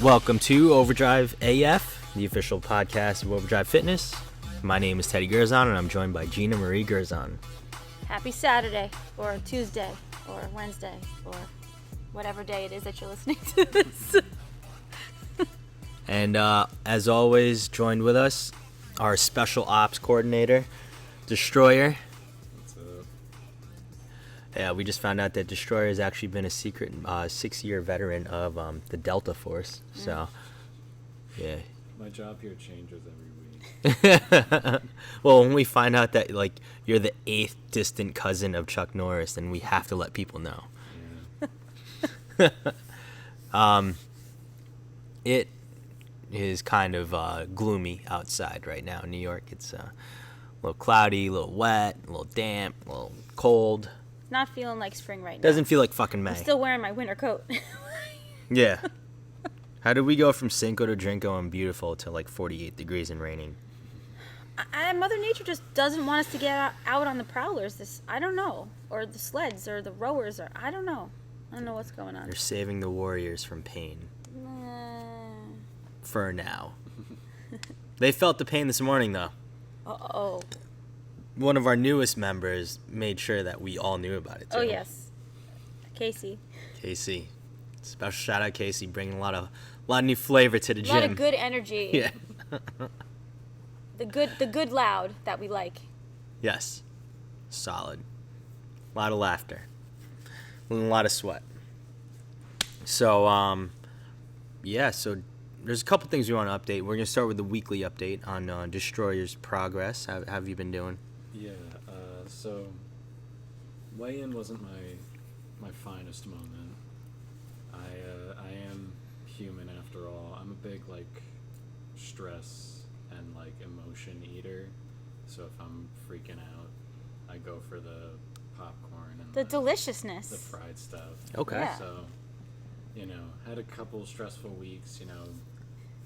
Welcome to Overdrive AF, the official podcast of Overdrive Fitness. My name is Teddy Gerzon, and I'm joined by Gina Marie Gerzon. Happy Saturday, or Tuesday, or Wednesday, or whatever day it is that you're listening to this. And as always, joined with us, our special ops coordinator, Destroyer. What's up? Yeah, we just found out that Destroyer has actually been a secret 6-year veteran of the Delta Force. So, yeah. My job here changes every week. Well, when we find out that you're the 8th distant cousin of Chuck Norris, then we have to let people know. Yeah. It is kind of gloomy outside right now in New York. It's a little cloudy, a little wet, a little damp, a little cold. Not feeling like spring right now. Doesn't feel like fucking May. I'm still wearing my winter coat. Yeah. How did we go from Cinco to Drinko and beautiful to like 48 degrees and raining? Mother Nature just doesn't want us to get out on the prowlers. I don't know. Or the sleds, or the rowers, or I don't know. I don't know what's going on. You're saving the warriors from pain. For now. They felt the pain this morning, though. Uh-oh. One of our newest members made sure that we all knew about it, too. Oh, yes. Casey. Casey. Special shout out, Casey, bringing a lot of new flavor to the gym. A lot of good energy. Yeah. the good loud that we like. Yes. Solid. A lot of laughter. And a lot of sweat. So, so there's a couple things we want to update. We're going to start with the weekly update on Destroyer's progress. How have you been doing? Yeah, so weigh-in wasn't my finest moment. I am human after all. I'm a big, stress and, emotion eater. So if I'm freaking out, I go for the popcorn and the deliciousness. the fried stuff. Okay. Yeah. So, had a couple stressful weeks,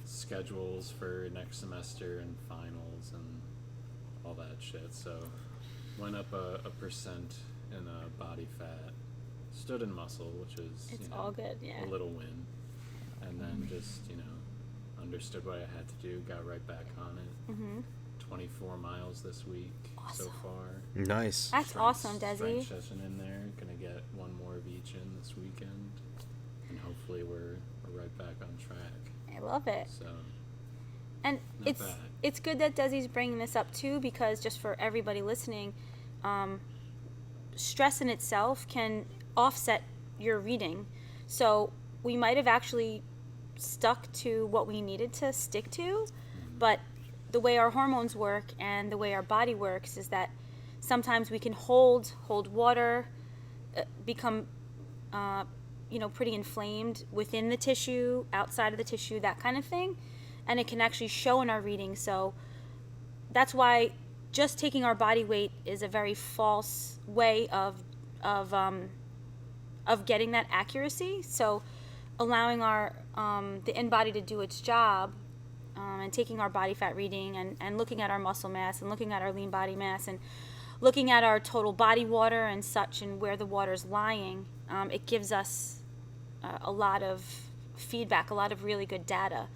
schedules for next semester and finals and all that shit. So went up a percent in body fat, stood in muscle, which is It's all good, yeah. a little win, and then just understood what I had to do, got right back on it. 24 miles this week so far. Nice. That's awesome, Desi. Strength session in there. Gonna get one more of each in this weekend, and hopefully we're right back on track. I love it. So And not bad. it's good that Desi's bringing this up too, because just for everybody listening, stress in itself can offset your reading. So we might have actually stuck to what we needed to stick to, but the way our hormones work and the way our body works is that sometimes we can hold water, become pretty inflamed within the tissue, outside of the tissue, that kind of thing, and it can actually show in our reading. So that's why just taking our body weight is a very false way of getting that accuracy. So allowing our the in-body to do its job, and taking our body fat reading and looking at our muscle mass and looking at our lean body mass and looking at our total body water and such and where the water's lying, it gives us a lot of feedback, a lot of really good data.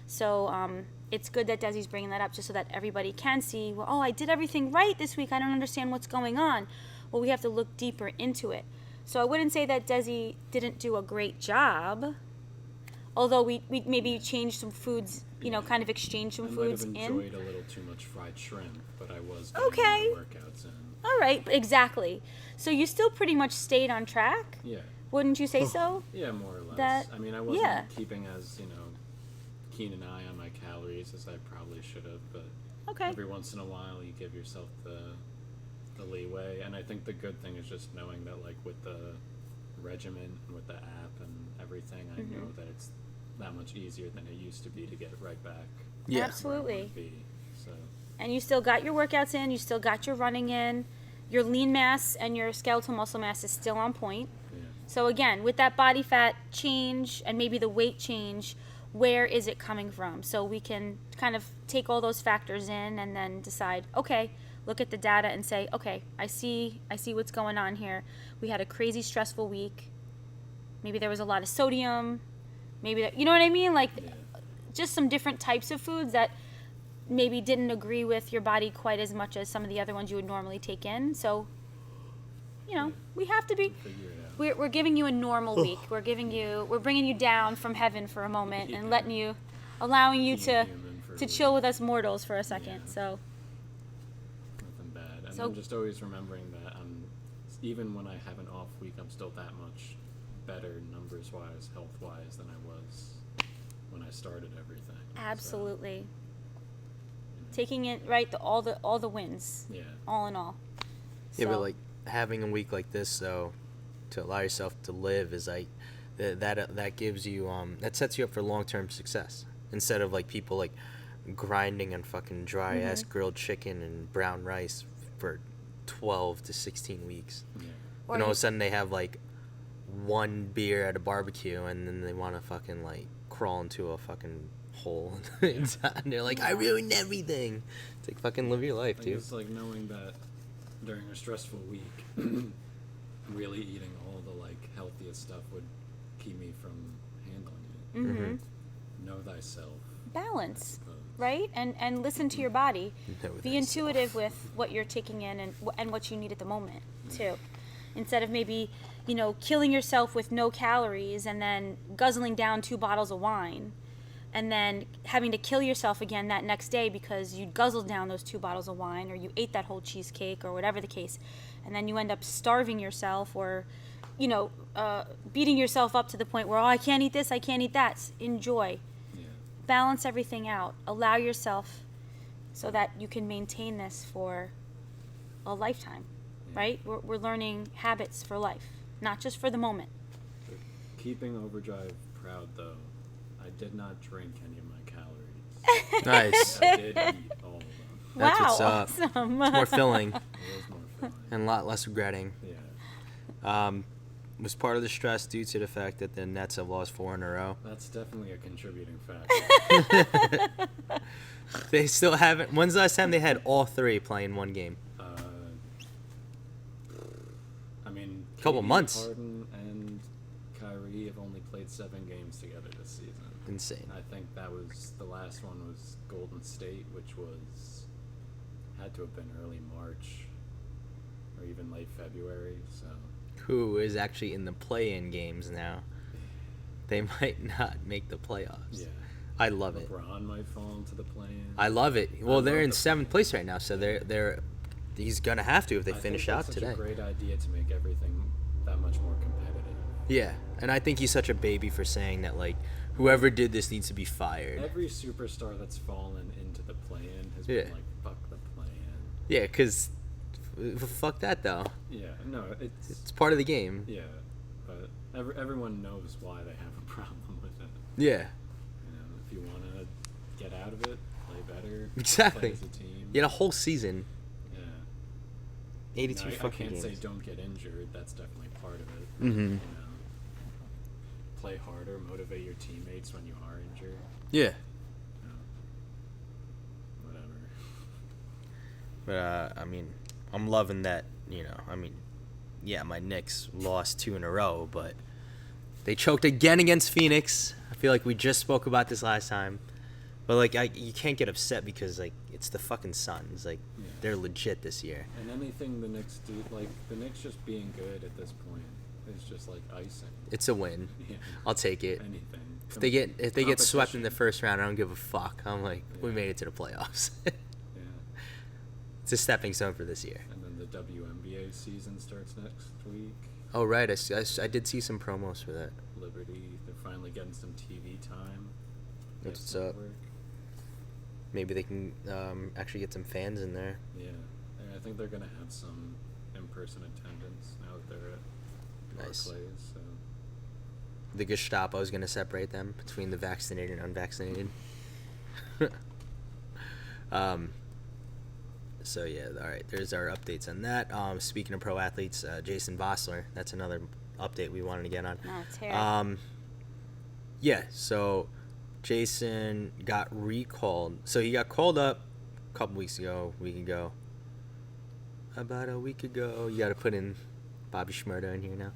So it's good that Desi's bringing that up just so that everybody can see, well, oh, I did everything right this week. I don't understand what's going on. Well, we have to look deeper into it. So I wouldn't say that Desi didn't do a great job, although we maybe changed some foods, kind of exchanged some foods in. I might have enjoyed a little too much fried shrimp, but I was getting Okay. my workouts in. All right, exactly. So you still pretty much stayed on track? Yeah. Wouldn't you say so? Yeah, more or less. That- I mean, I wasn't yeah. keeping as, keen an eye on my calories as I probably should have, but Okay. every once in a while you give yourself the leeway. And I think the good thing is just knowing that, with the regimen and with the app and everything, I know that it's that much easier than it used to be to get right back. Yeah. where I Absolutely. wanna be. So And you still got your workouts in, you still got your running in, your lean mass and your skeletal muscle mass is still on point. yeah. So again, with that body fat change and maybe the weight change, where is it coming from? So we can kind of take all those factors in and then decide, okay, look at the data and say, okay, I see what's going on here. We had a crazy stressful week. Maybe there was a lot of sodium. maybe that, you know what I mean? Like, Yeah. just some different types of foods that maybe didn't agree with your body quite as much as some of the other ones you would normally take in. So, you know, we have to be. Figure it out. We're giving you a normal week. We're bringing you down from heaven for a moment and letting you, allowing you Being to human for a chill week. with us mortals for a second. Yeah. So, Nothing bad. And So- I'm just always remembering that even when I have an off week, I'm still that much better numbers wise, health wise than I was when I started everything. absolutely. Taking it right, all the wins, So, yeah. all in all. Yeah, So- but like having a week like this though, to allow yourself to live is like that gives you that sets you up for long-term success instead of like people like grinding on fucking dry ass grilled chicken and brown rice for 12 to 16 weeks. Yeah. Or And all of you- a sudden they have like one beer at a barbecue and then they want to fucking like crawl into a fucking hole inside and they're like, I ruined everything. It's like fucking live your life, I dude. guess like knowing that during a stressful week, really eating all the like healthiest stuff would keep me from handling it. Know thyself. balance, I suppose. right? And listen to your body. Know Be thyself. intuitive with what you're taking in and what you need at the moment too. Instead of maybe, killing yourself with no calories and then guzzling down 2 bottles of wine and then having to kill yourself again that next day because you guzzled down those 2 bottles of wine or you ate that whole cheesecake or whatever the case, and then you end up starving yourself or beating yourself up to the point where, oh, I can't eat this, I can't eat that. Enjoy. Yeah. Balance everything out. Allow yourself so that you can maintain this for a lifetime, right? We're learning habits for life, not just for the moment. Keeping Overdrive proud though, I did not drink any of my calories. Nice. I did eat all of them. That's wow, what's up. awesome. More filling It was more fun. and a lot less regretting. Yeah. Was part of the stress due to the fact that the Nets have lost 4 in a row? That's definitely a contributing factor. They still haven't. When's the last time they had all 3 playing one game? I mean, Couple KD, months. Harden and Kyrie have only played 7 games together this season. Insane. I think that was the last one was Golden State, which had to have been early March or even late February. So Who is actually in the play-in games now? They might not make the playoffs. yeah, I love it. LeBron might fall into the play-in. I love it. Well, they're love in the 7th place right now, so he's gonna have to if they I finish think out that's today. Such a great idea to make everything that much more competitive. Yeah, and I think he's such a baby for saying that. Like, whoever did this needs to be fired. Every superstar that's fallen into the play-in has Yeah. been like, "Fuck the play-in." Yeah, because fuck that though. Yeah, no, It's part of the game. yeah, but everyone knows why they have a problem with it. Yeah, If you want to get out of it, play better. Exactly. Play as a team. you had a whole season, Yeah. 82 I fucking can't games. say don't get injured. That's definitely part of it. Mhm. Play harder, motivate your teammates when you are injured. Yeah, Whatever. but I mean, I'm loving that. I mean, yeah, my Knicks lost 2 in a row, but they choked again against Phoenix. I feel like we just spoke about this last time, but like, you can't get upset because like it's the fucking Suns. Like, Yeah. they're legit this year. And anything the Knicks do, like the Knicks just being good at this point is just like icing. It's a win. Yeah. I'll take it. Anything. If they get swept in the Competition. first round, I don't give a fuck. I'm like, we Yeah. made it to the playoffs. Yeah. It's a stepping stone for this year. And then the WNBA season starts next week. Oh right, I did see some promos for that. Liberty, they're finally getting some TV time. That's Yes, what's up. network. Maybe they can actually get some fans in there. Yeah, and I think they're gonna have some in-person attendance now that they're at Nice. Barclays. So The Gestapo is going to separate them between the vaccinated and unvaccinated. So yeah, all right. There's our updates on that. Speaking of pro athletes, Jason Vossler. That's another update we wanted to get on. No, it's here. Yeah. So Jason got recalled. So he got called up a couple weeks ago, week ago. About a week ago. You got to put in Bobby Shmurda in here now.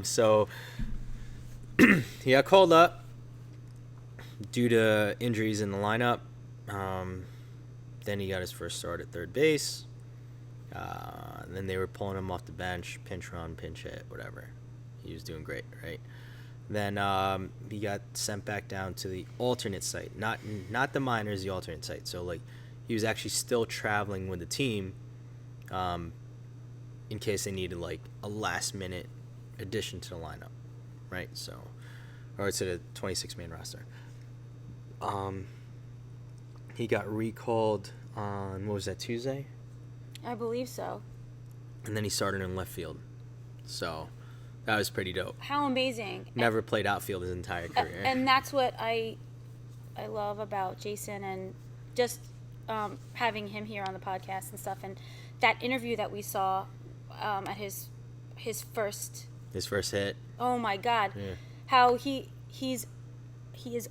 So he got called up due to injuries in the lineup. Then he got his first start at third base. And then they were pulling him off the bench, pinch run, pinch hit, whatever. He was doing great, right? Then he got sent back down to the alternate site, not the minors, the alternate site. So like he was actually still traveling with the team, in case they needed like a last minute addition to the lineup, right? So, or to the 26-man roster. He got recalled on, what was that, Tuesday? I believe so. And then he started in left field. So that was pretty dope. How amazing. Never played outfield his entire career. And that's what I love about Jason, and just having him here on the podcast and stuff. And that interview that we saw at his first hit. Oh my God. Yeah. How he is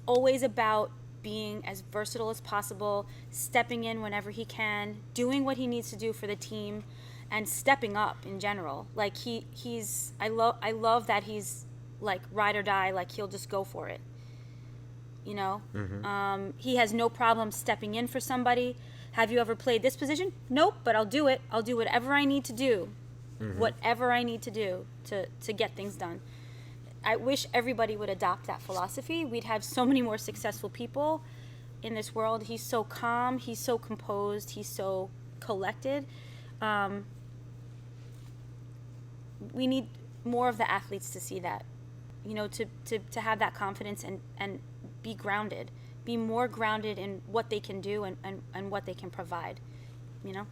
always about being as versatile as possible, stepping in whenever he can, doing what he needs to do for the team, and stepping up in general. Like I love that he's like ride or die, like he'll just go for it. You know? Mm-hmm. He has no problem stepping in for somebody. Have you ever played this position? Nope, but I'll do it. I'll do whatever I need to do. Mm-hmm. Whatever I need to do to get things done. I wish everybody would adopt that philosophy. We'd have so many more successful people in this world. He's so calm. He's so composed. He's so collected. We need more of the athletes to see that, you know, to have that confidence and be grounded, be more grounded in what they can do and what they can provide. You know,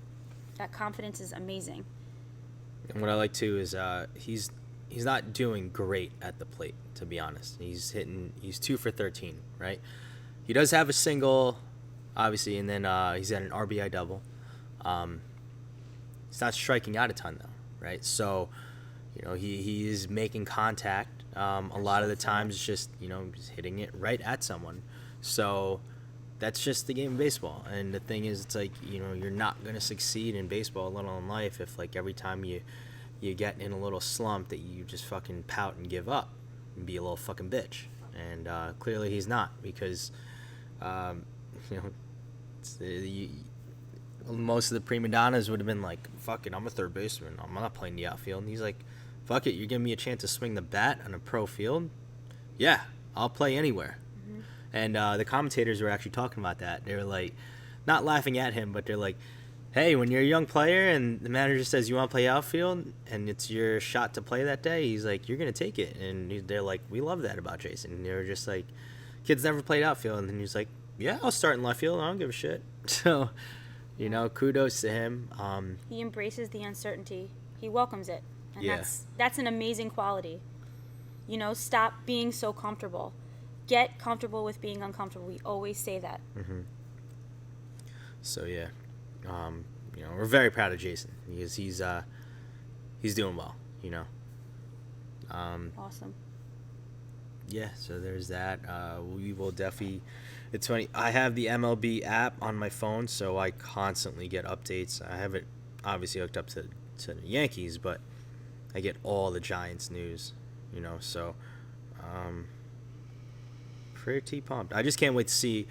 that confidence is amazing. And what I like too is he's not doing great at the plate, to be honest. He's 2 for 13, right? He does have a single, obviously, and then he's at an RBI double. He's not striking out a ton though, right? So, you know, he is making contact. A lot of the times it's just, you know, just hitting it right at someone. So that's just the game of baseball. And the thing is, it's like, you know, you're not going to succeed in baseball, let alone life, if like every time you get in a little slump that you just fucking pout and give up and be a little fucking bitch. And clearly he's not, because you know, most of the prima donnas would have been like, fuck it, I'm a third baseman, I'm not playing the outfield. And he's like, fuck it, you're giving me a chance to swing the bat on a pro field? Yeah, I'll play anywhere. Mm-hmm. And the commentators were actually talking about that. They were like, not laughing at him, but they're like, hey, when you're a young player and the manager says you want to play outfield and it's your shot to play that day, he's like, you're going to take it. And they're like, we love that about Jason. And they were just like, kid's never played outfield. And then he's like, yeah, I'll start in left field. I don't give a shit. So, you know, kudos to him. He embraces the uncertainty. He welcomes it. And yeah. That's an amazing quality. You know, stop being so comfortable. Get comfortable with being uncomfortable. We always say that. Mm-hmm. So, yeah. You know, we're very proud of Jason because he's doing well, you know. Awesome. Yeah, so there's that. We will definitely. It's funny. I have the MLB app on my phone, so I constantly get updates. I have it obviously hooked up to the Yankees, but I get all the Giants news, you know. So, pretty pumped. I just can't wait to see.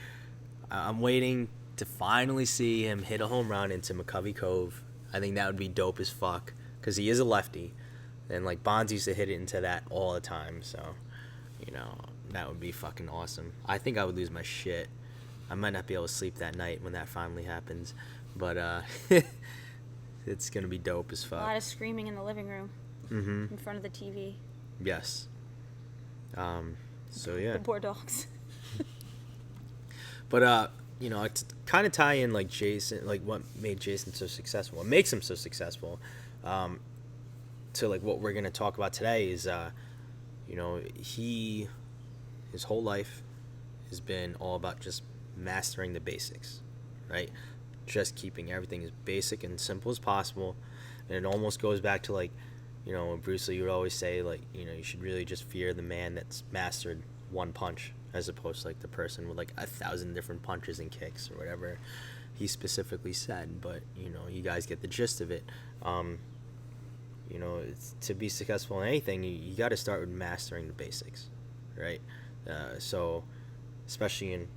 I'm waiting to finally see him hit a home run into McCovey Cove. I think that would be dope as fuck, because he is a lefty, and like Bonds used to hit it into that all the time. So, you know, that would be fucking awesome. I think I would lose my shit. I might not be able to sleep that night when that finally happens, but it's gonna be dope as fuck. A lot of screaming in the living room, in front of the TV. Yes. So yeah. The poor dogs. But you know, to kind of tie in like Jason, like what made Jason so successful, what makes him so successful, to like what we're gonna talk about today is, you know, his whole life has been all about just mastering the basics, right? Just keeping everything as basic and simple as possible, and it almost goes back to like, you know, Bruce Lee would always say like, you know, you should really just fear the man that's mastered one punch, as opposed to like the person with like 1,000 different punches and kicks or whatever he specifically said. But you know, you guys get the gist of it. You know, to be successful in anything, you got to start with mastering the basics, right? So especially in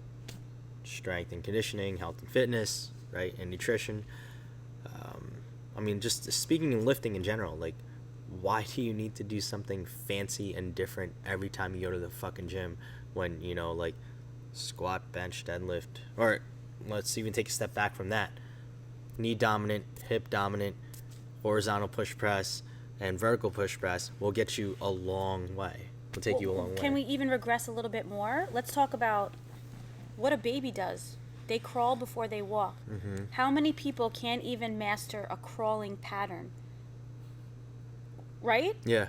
strength and conditioning, health and fitness, right, and nutrition. I mean, just speaking of lifting in general, like, why do you need to do something fancy and different every time you go to the fucking gym when, you know, like, squat, bench, deadlift, or let's even take a step back from that. Knee dominant, hip dominant, horizontal push press, and vertical push press will get you a long way. Will take you a long way. Can we even regress a little bit more? Let's talk about what a baby does. They crawl before they walk. Mm-hmm. How many people can't even master a crawling pattern? Right? Yeah.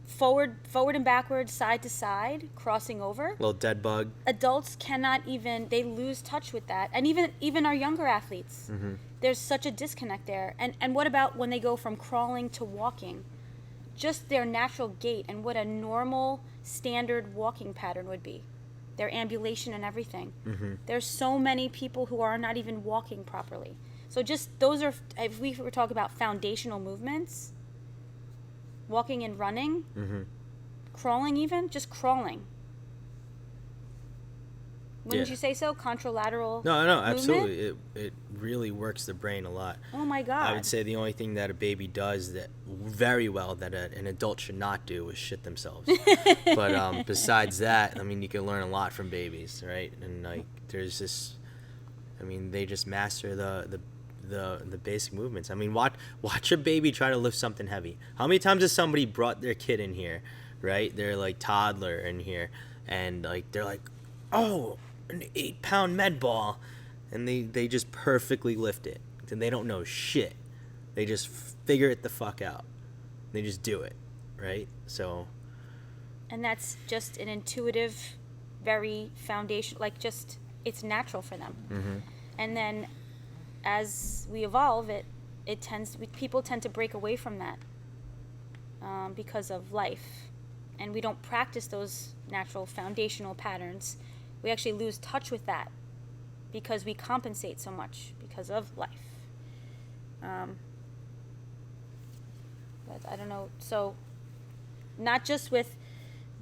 Forward and backward, side to side, crossing over. Little dead bug. Adults cannot even, they lose touch with that. And even our younger athletes. Mm-hmm. There's such a disconnect there. And what about when they go from crawling to walking? Just their natural gait and what a normal standard walking pattern would be. Their ambulation and everything. Mm-hmm. There's so many people who are not even walking properly. So just those are, if we were talking about foundational movements, walking and running, Mm-hmm. crawling even, just crawling. Wouldn't Yeah. you say so? Contralateral No, movement? absolutely. It really works the brain a lot. Oh my God. I would say the only thing that a baby does that very well that an adult should not do is shit themselves. But besides that, I mean, you can learn a lot from babies, right? And like, there's this, I mean, they just master the basic movements. I mean, watch a baby try to lift something heavy. How many times has somebody brought their kid in here, right? They're like toddler in here, and like they're like, oh, an 8-pound med ball, and they just perfectly lift it. And they don't know shit. They just figure it the fuck out. They just do it, right? So. And that's just an intuitive, very foundation, like just, it's natural for them. Mm-hmm. And then as we evolve, people tend to break away from that because of life. And we don't practice those natural foundational patterns. We actually lose touch with that because we compensate so much because of life. But I don't know. So not just with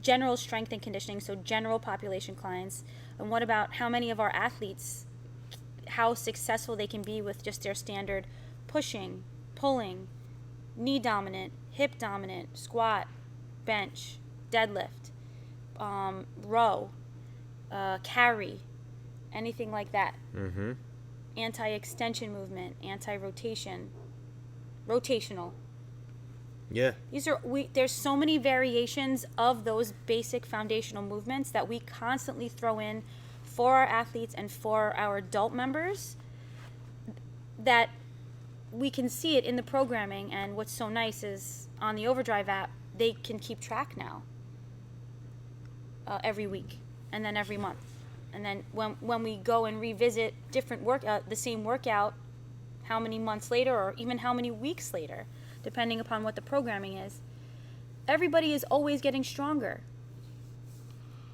general strength and conditioning, so general population clients, and what about how many of our athletes, how successful they can be with just their standard pushing, pulling, knee dominant, hip dominant, squat, bench, deadlift, row, carry, anything like that. Mm-hmm. Anti-extension movement, anti-rotation, rotational. Yeah. There's so many variations of those basic foundational movements that we constantly throw in for our athletes and for our adult members, that we can see it in the programming. And what's so nice is on the Overdrive app, they can keep track now every week and then every month. And then when we go and revisit different the same workout, how many months later or even how many weeks later, depending upon what the programming is, everybody is always getting stronger.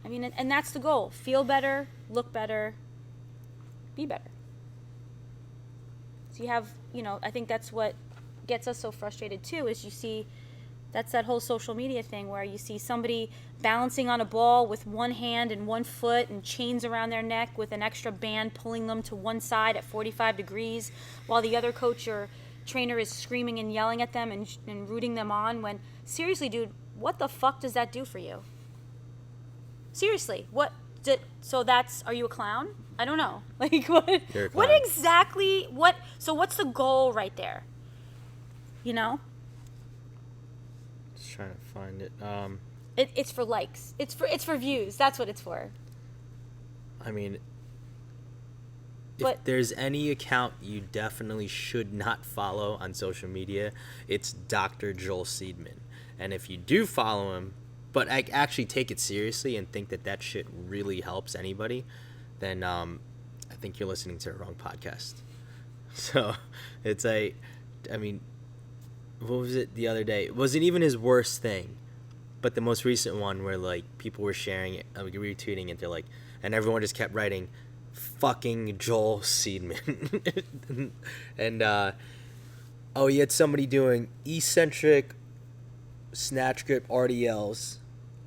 I mean, and that's the goal. Feel better, look better, be better. So you have, I think that's what gets us so frustrated too, is you see, that's that whole social media thing where you see somebody balancing on a ball with one hand and one foot and chains around their neck with an extra band pulling them to one side at 45 degrees while the other coach or trainer is screaming and yelling at them and rooting them on, when seriously, dude, what the fuck does that do for you? Seriously, are you a clown? I don't know. Like what exactly, so what's the goal right there? Just trying to find it. It's for likes. It's for views. That's what it's for. I mean, if there's any account you definitely should not follow on social media, it's Dr. Joel Seedman. And if you do follow him, but actually take it seriously and think that shit really helps anybody, then I think you're listening to the wrong podcast. So it's what was it the other day? It wasn't even his worst thing, but the most recent one where like people were sharing it, retweeting it. They're like, and everyone just kept writing, "Fucking Joel Seedman," and he had somebody doing eccentric snatch grip RDLs,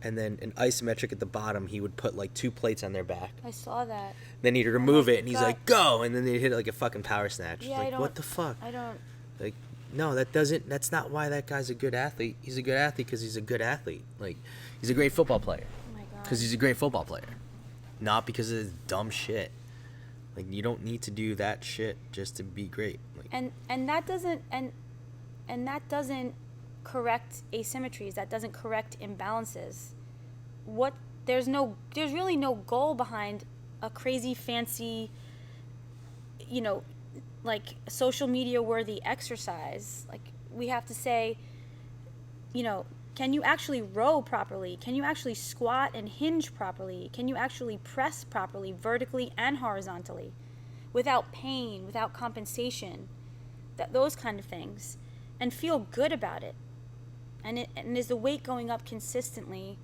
and then an isometric at the bottom, he would put like 2 plates on their back. I saw that. Then he'd remove my it, and he's God. like, go! And then they'd hit it like a fucking power snatch. Yeah, like, I don't. what the fuck? I don't. Like, no, that's not why that guy's a good athlete. He's a good athlete because he's a good athlete. Like, he's a great football player. Oh my God. Because he's a great football player. Not because of his dumb shit. Like, you don't need to do that shit just to be great. Like, And that doesn't that doesn't correct asymmetries. That doesn't correct imbalances. There's really no goal behind a crazy fancy, like social media worthy exercise. Like, we have to say, can you actually row properly? Can you actually squat and hinge properly? Can you actually press properly, vertically and horizontally, without pain, without compensation? Those kind of things, and feel good about it. And is the weight going up consistently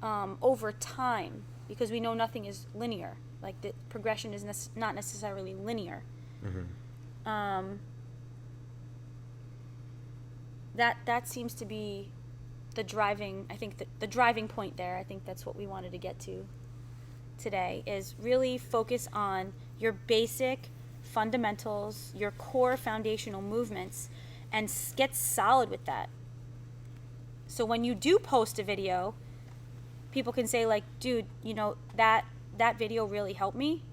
over time? Because we know nothing is linear. Like, the progression is not necessarily linear. mm-hmm. That seems to be the driving. I think the driving point there. I think that's what we wanted to get to today. Is really focus on your basic fundamentals, your core foundational movements, and get solid with that. So when you do post a video, people can say, like, dude, that video really helped me,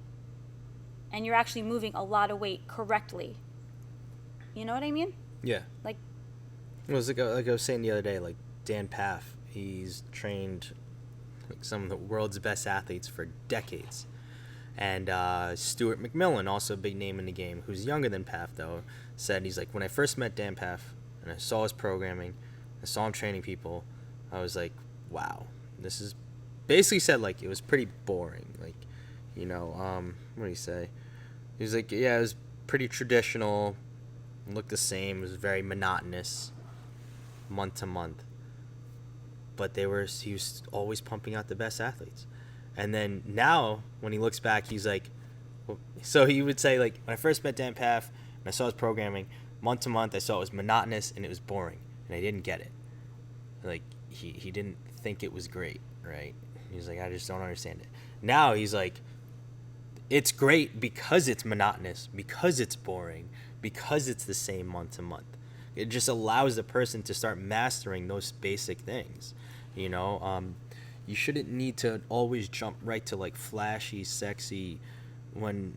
and you're actually moving a lot of weight correctly. You know what I mean? Yeah. Like, it was like I was saying the other day, like, Dan Paff, he's trained like some of the world's best athletes for decades. And Stuart McMillan, also a big name in the game, who's younger than Paff, though, said, he's like, when I first met Dan Paff and I saw his programming, I saw him training people, I was like, wow, this is basically said, like, it was pretty boring. Like, what do you say? He was like, yeah, it was pretty traditional, looked the same, it was very monotonous, month to month. But he was always pumping out the best athletes. And then now, when he looks back, he's like, so he would say, like, when I first met Dan Paff and I saw his programming, month to month, I saw it was monotonous and it was boring, and I didn't get it. Like, he didn't think it was great, right? He's like, I just don't understand it. Now he's like, it's great because it's monotonous, because it's boring, because it's the same month to month. It just allows the person to start mastering those basic things, You shouldn't need to always jump right to, like, flashy, sexy, when,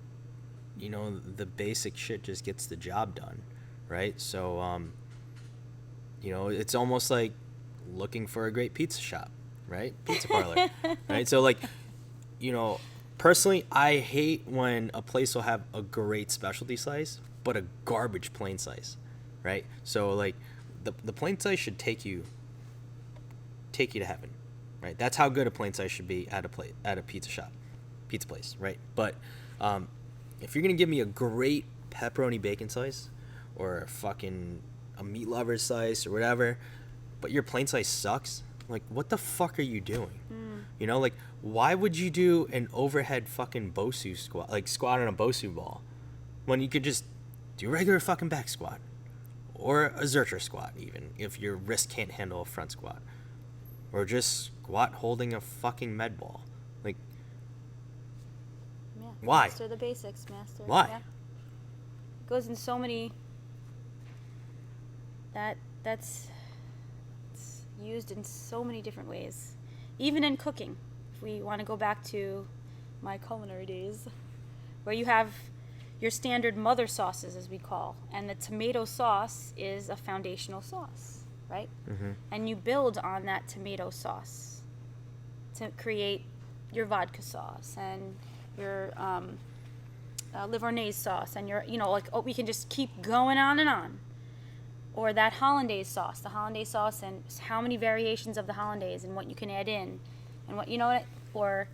the basic shit just gets the job done, right? So, it's almost like looking for a great pizza shop, right? Pizza parlor, right? So, like, personally, I hate when a place will have a great specialty slice, but a garbage plain slice, right? So, like, the plain slice should take you to heaven. Right, that's how good a plain slice should be at a pizza place, right? But if you're gonna give me a great pepperoni bacon slice, or a meat lover slice, or whatever, but your plain slice sucks, like, what the fuck are you doing? Like, why would you do an overhead fucking Bosu squat, like squat on a Bosu ball, when you could just do a regular fucking back squat, or a Zercher squat, even if your wrist can't handle a front squat, or just squat holding a fucking med ball. Like, yeah, why? Master the basics, master. Why? Yeah. It goes in so many. That's it's used in so many different ways, even in cooking. If we want to go back to my culinary days, where you have your standard mother sauces, as we call, and the tomato sauce is a foundational sauce, right? Mm-hmm. And you build on that tomato sauce to create your vodka sauce and your Livornese sauce, and your, we can just keep going on and on. Or that hollandaise sauce, and how many variations of the hollandaise and what you can add in, and or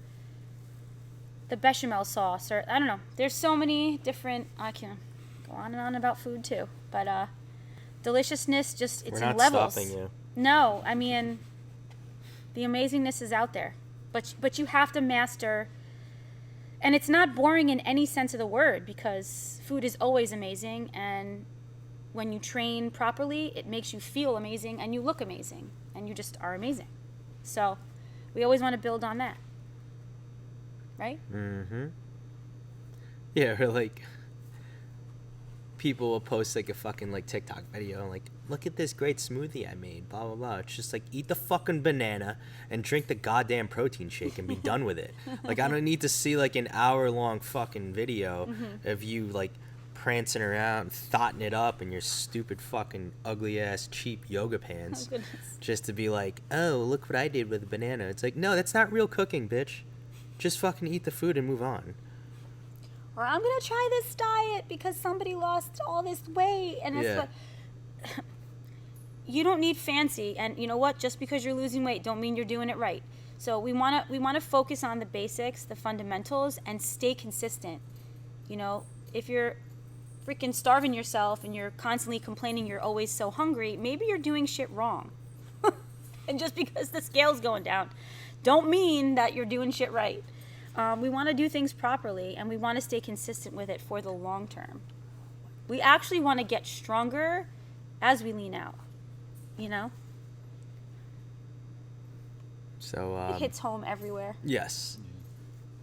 the bechamel sauce, or I don't know. There's so many different. I can go on and on about food too, but deliciousness, just it's We're not in levels. stopping you. No, I mean, the amazingness is out there, but you have to master. And it's not boring in any sense of the word, because food is always amazing, and when you train properly, it makes you feel amazing, and you look amazing, and you just are amazing. So We always want to build on that, right? Mm-hmm. Yeah, or like people will post like a fucking like TikTok video like, look at this great smoothie I made, blah blah blah. It's just like, eat the fucking banana and drink the goddamn protein shake and be done with it. Like, I don't need to see like an hour-long fucking video of you like prancing around, thotting it up in your stupid fucking ugly ass cheap yoga pants, goodness. just to be like, oh, look what I did with a banana. It's like, no, that's not real cooking, bitch. Just fucking eat the food and move on. Or I'm gonna try this diet because somebody lost all this weight, and it's Yeah. you don't need fancy. And you know what? Just because you're losing weight, don't mean you're doing it right. So we wanna focus on the basics, the fundamentals, and stay consistent. You know, if you're freaking starving yourself and you're constantly complaining you're always so hungry, maybe you're doing shit wrong. And just because the scale's going down, don't mean that you're doing shit right. We want to do things properly, and we want to stay consistent with it for the long term. We actually want to get stronger as we lean out, you know? So It hits home everywhere. yes,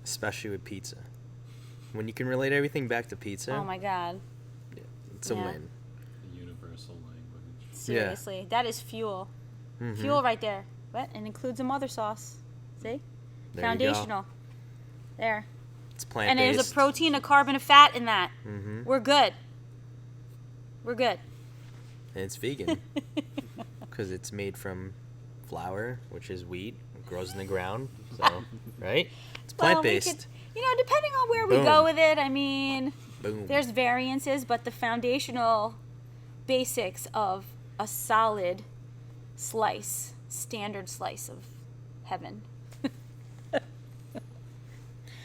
especially with pizza. When you can relate everything back to pizza, Oh my God. it's a Yeah. win. The universal language. Seriously. That is fuel. Mhm. Fuel right there. What? And includes a mother sauce. See? There you go. Foundational. There. It's And plant-based. there's a protein, a carb, and a fat in that. Mm-hmm. We're good. We're good. And it's vegan because it's made from flour, which is wheat. It grows in the ground. So, right? It's Well, we plant-based. could- you know, depending on where we Boom. go with it, I mean, Boom. there's variances, but the foundational basics of a solid slice, standard slice of heaven.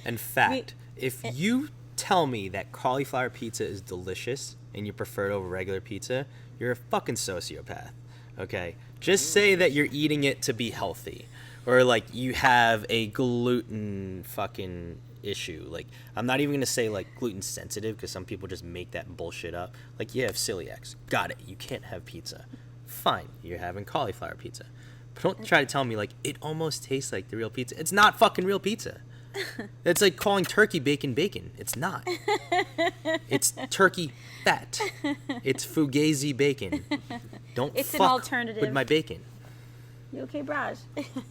And fact, if you tell me that cauliflower pizza is delicious and you prefer it over regular pizza, you're a fucking sociopath. Okay? Just say that you're eating it to be healthy. Or like you have a gluten fucking issue. Like, I'm not even going to say like gluten sensitive because some people just make that bullshit up. Like, you have celiacs. Got it. You can't have pizza. Fine. You're having cauliflower pizza. But don't try to tell me like it almost tastes like the real pizza. It's not fucking real pizza. It's like calling turkey bacon bacon. It's not. It's turkey fat. It's fugazi bacon. Don't It's an fuck alternative. with my bacon. You okay, Braj?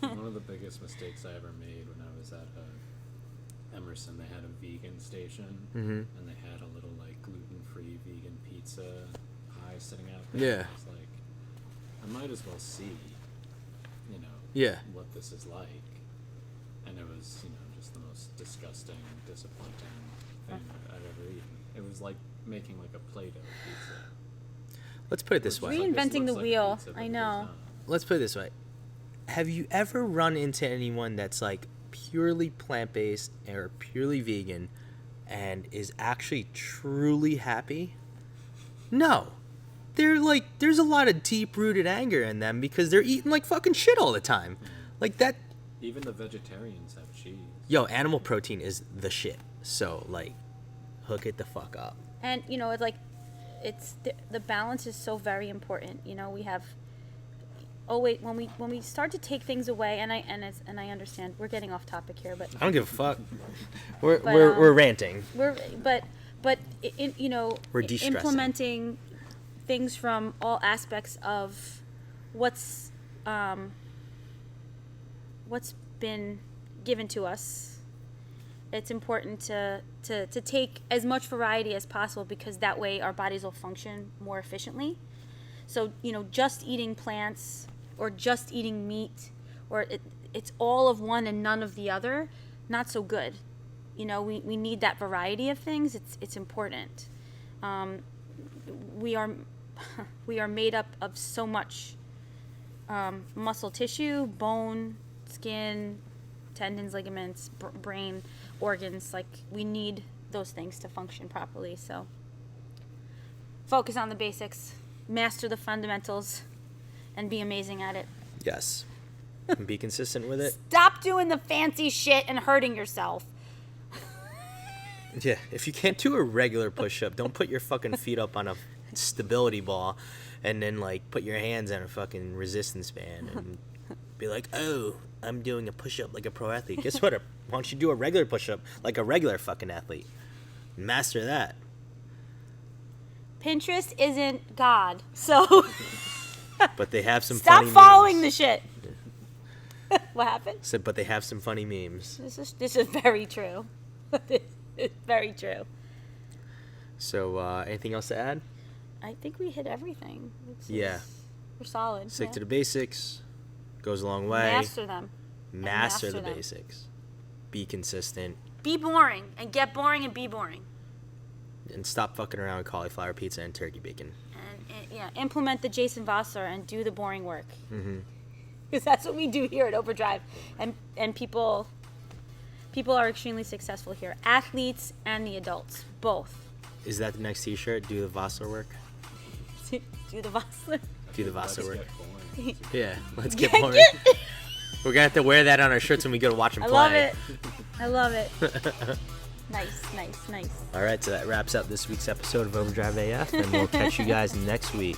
One of the biggest mistakes I ever made when I was at Emerson, they had a vegan station, and they had a little like gluten-free vegan pizza pie sitting out there. Yeah. And I was like, I might as well see, Yeah. what this is like. And it was, just the most disgusting, disappointing thing I've ever eaten. It was like making like a Play-Doh pizza. Let's put it this way. Reinventing the looks like wheel. pizza, but I it is know. not. Let's put it this way. Have you ever run into anyone that's like purely plant-based or purely vegan and is actually truly happy? No. They're like, there's a lot of deep-rooted anger in them because they're eating like fucking shit all the time. Like that. Even the vegetarians have cheese. Yo, animal protein is the shit. So like, hook it the fuck up. And it's like, it's the balance is so very important. We have. Oh wait, when we start to take things away, and I understand we're getting off topic here, but I don't give a fuck. We're But, we're ranting. we're We're de-stressing. implementing things from all aspects of what's been given to us. It's important to take as much variety as possible because that way our bodies will function more efficiently. So, just eating plants or just eating meat or it's all of one and none of the other, not so good. We need that variety of things. It's important. We are made up of so much muscle tissue, bone, skin, tendons, ligaments, brain, organs. Like, we need those things to function properly. So focus on the basics, master the fundamentals, and be amazing at it. Yes. And be consistent with it. Stop doing the fancy shit and hurting yourself. Yeah, if you can't do a regular push-up, don't put your fucking feet up on a stability ball and then, like, put your hands on a fucking resistance band and be like, oh, I'm doing a push-up like a pro athlete. Guess what? Why don't you do a regular push-up like a regular fucking athlete? Master that. Pinterest isn't God, so But they have some stop funny following memes. the shit. What happened? Said, but they have some funny memes. This is very true. It's very true. So, anything else to add? I think we hit everything. Yeah. We're solid. Stick yeah. to the basics. Goes a long way. Master them. Master the them. basics. Be consistent. Be boring and get boring and be boring. And stop fucking around with cauliflower pizza and turkey bacon. And yeah, implement the Jason Vossler and do the boring work. Mm-hmm. Because that's what we do here at Overdrive. And people are extremely successful here. Athletes and the adults, both. Is that the next t-shirt? Do the Vossler work? Do the Vossler. Do the Vossler work. Boring. Yeah, let's get boring. We're going to have to wear that on our shirts when we go to watch them play. I love it. Nice. All right, so that wraps up this week's episode of Overdrive AF, and we'll catch you guys next week.